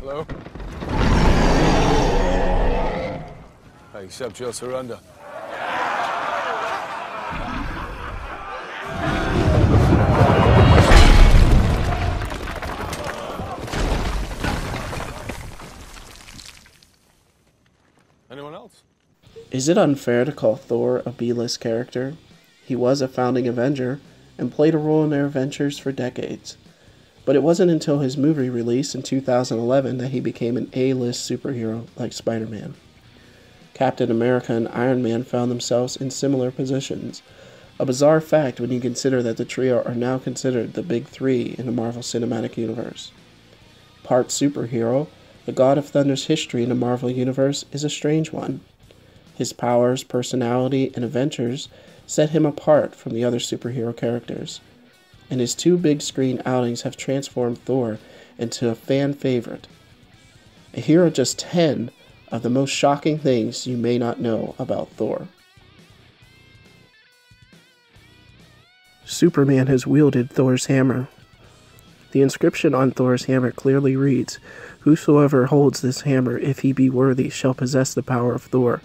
Hello? I accept your surrender. Anyone else? Is it unfair to call Thor a B-list character? He was a founding Avenger and played a role in their adventures for decades. But it wasn't until his movie release in 2011 that he became an A-list superhero like Spider-Man. Captain America and Iron Man found themselves in similar positions, a bizarre fact when you consider that the trio are now considered the big three in the Marvel Cinematic Universe. Part superhero, the God of Thunder's history in the Marvel Universe is a strange one. His powers, personality, and adventures set him apart from the other superhero characters, and his two big screen outings have transformed Thor into a fan favorite. Here are just 10 of the most shocking things you may not know about Thor. Superman has wielded Thor's hammer. The inscription on Thor's hammer clearly reads, "Whosoever holds this hammer, if he be worthy, shall possess the power of Thor,"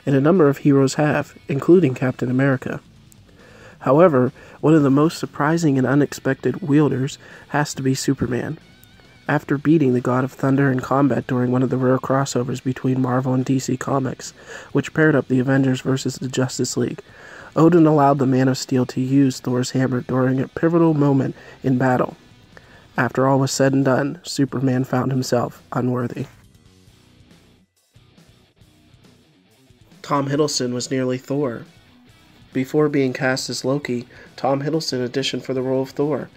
and a number of heroes have, including Captain America. However, one of the most surprising and unexpected wielders has to be Superman. After beating the God of Thunder in combat during one of the rare crossovers between Marvel and DC Comics, which paired up the Avengers versus the Justice League, Odin allowed the Man of Steel to use Thor's hammer during a pivotal moment in battle. After all was said and done, Superman found himself unworthy. Tom Hiddleston was nearly Thor. Before being cast as Loki, Tom Hiddleston auditioned for the role of Thor.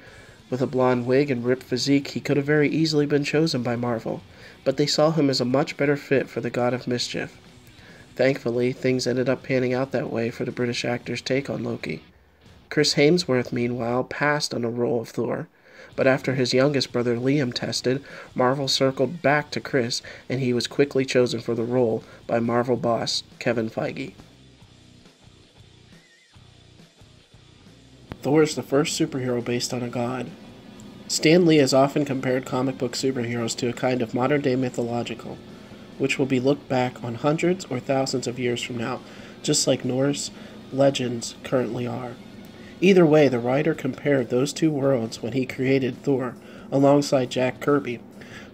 With a blonde wig and ripped physique, he could have very easily been chosen by Marvel, but they saw him as a much better fit for the God of Mischief. Thankfully, things ended up panning out that way for the British actor's take on Loki. Chris Hemsworth, meanwhile, passed on the role of Thor, but after his youngest brother Liam tested, Marvel circled back to Chris, and he was quickly chosen for the role by Marvel boss Kevin Feige. Thor is the first superhero based on a god. Stan Lee has often compared comic book superheroes to a kind of modern-day mythological, which will be looked back on hundreds or thousands of years from now, just like Norse legends currently are. Either way, the writer compared those two worlds when he created Thor, alongside Jack Kirby,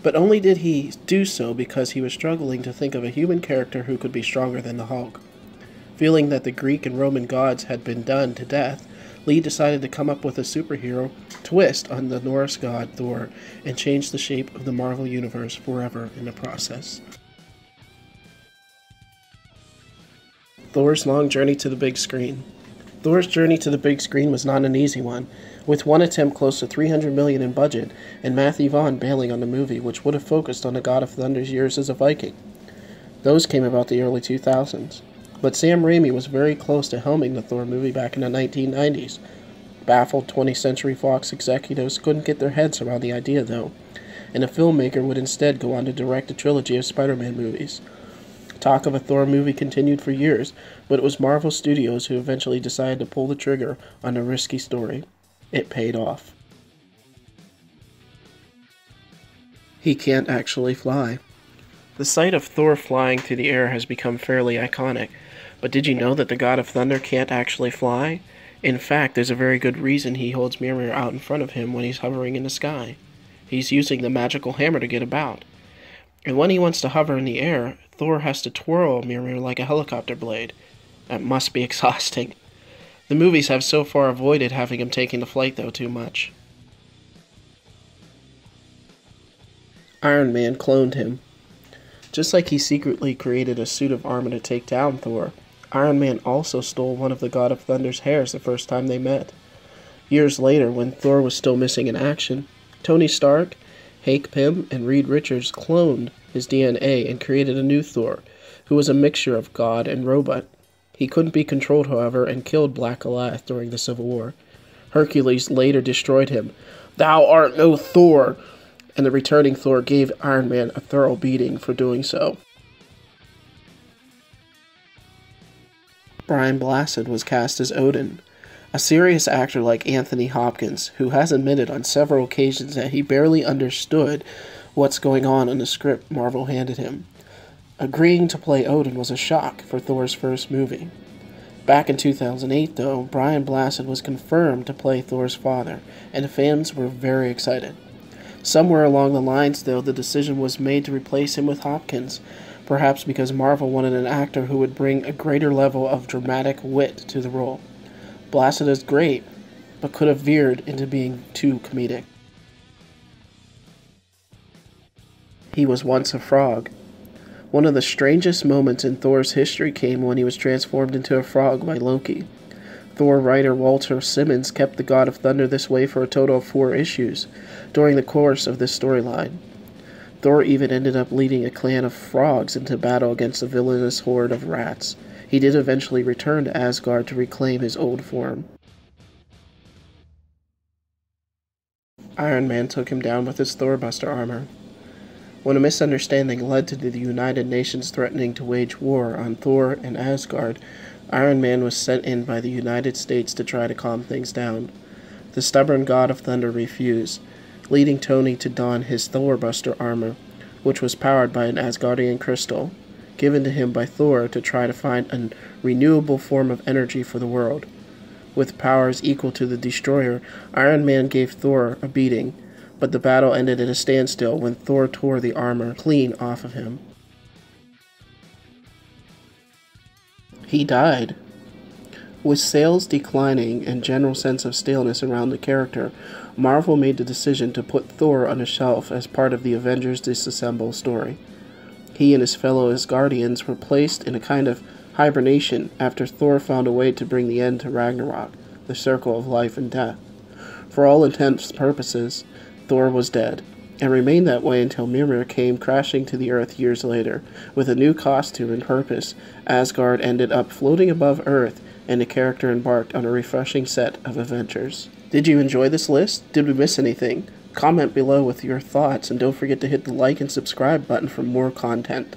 but only did he do so because he was struggling to think of a human character who could be stronger than the Hulk. Feeling that the Greek and Roman gods had been done to death, Lee decided to come up with a superhero twist on the Norse god Thor and change the shape of the Marvel Universe forever in the process. Thor's long journey to the big screen. Thor's journey to the big screen was not an easy one, with one attempt close to $300 million in budget and Matthew Vaughn bailing on the movie, which would have focused on the God of Thunder's years as a Viking. Those came about the early 2000s. But Sam Raimi was very close to helming the Thor movie back in the 1990s. Baffled 20th Century Fox executives couldn't get their heads around the idea, though, and the filmmaker would instead go on to direct a trilogy of Spider-Man movies. Talk of a Thor movie continued for years, but it was Marvel Studios who eventually decided to pull the trigger on a risky story. It paid off. He can't actually fly. The sight of Thor flying through the air has become fairly iconic, but did you know that the God of Thunder can't actually fly? In fact, there's a very good reason he holds Mjolnir out in front of him when he's hovering in the sky. He's using the magical hammer to get about. And when he wants to hover in the air, Thor has to twirl Mjolnir like a helicopter blade. That must be exhausting. The movies have so far avoided having him taking the flight, though, too much. Iron Man cloned him. Just like he secretly created a suit of armor to take down Thor, Iron Man also stole one of the God of Thunder's hairs the first time they met. Years later, when Thor was still missing in action, Tony Stark, Hank Pym, and Reed Richards cloned his DNA and created a new Thor, who was a mixture of god and robot. He couldn't be controlled, however, and killed Black Goliath during the Civil War. Hercules later destroyed him. "Thou art no Thor!" And the returning Thor gave Iron Man a thorough beating for doing so. Brian Blessed was cast as Odin, a serious actor like Anthony Hopkins, who has admitted on several occasions that he barely understood what's going on in the script Marvel handed him. Agreeing to play Odin was a shock for Thor's first movie. Back in 2008, though, Brian Blessed was confirmed to play Thor's father, and fans were very excited. Somewhere along the lines, though, the decision was made to replace him with Hopkins, perhaps because Marvel wanted an actor who would bring a greater level of dramatic wit to the role. Blessed is great, but could have veered into being too comedic. He was once a frog. One of the strangest moments in Thor's history came when he was transformed into a frog by Loki. Thor writer Walter Simmons kept the God of Thunder this way for a total of 4 issues during the course of this storyline. Thor even ended up leading a clan of frogs into battle against a villainous horde of rats. He did eventually return to Asgard to reclaim his old form. Iron Man took him down with his Thorbuster armor. When a misunderstanding led to the United Nations threatening to wage war on Thor and Asgard, Iron Man was sent in by the United States to try to calm things down. The stubborn God of Thunder refused, leading Tony to don his Thorbuster armor, which was powered by an Asgardian crystal, given to him by Thor to try to find a renewable form of energy for the world. With powers equal to the Destroyer, Iron Man gave Thor a beating, but the battle ended at a standstill when Thor tore the armor clean off of him. He died. With sales declining and general sense of staleness around the character, Marvel made the decision to put Thor on a shelf as part of the Avengers Disassemble story. He and his fellow Asgardians were placed in a kind of hibernation after Thor found a way to bring the end to Ragnarok, the circle of life and death. For all intents and purposes, Thor was dead, and remained that way until Mimir came crashing to the earth years later. With a new costume and purpose, Asgard ended up floating above Earth, and the character embarked on a refreshing set of adventures. Did you enjoy this list? Did we miss anything? Comment below with your thoughts, and don't forget to hit the like and subscribe button for more content.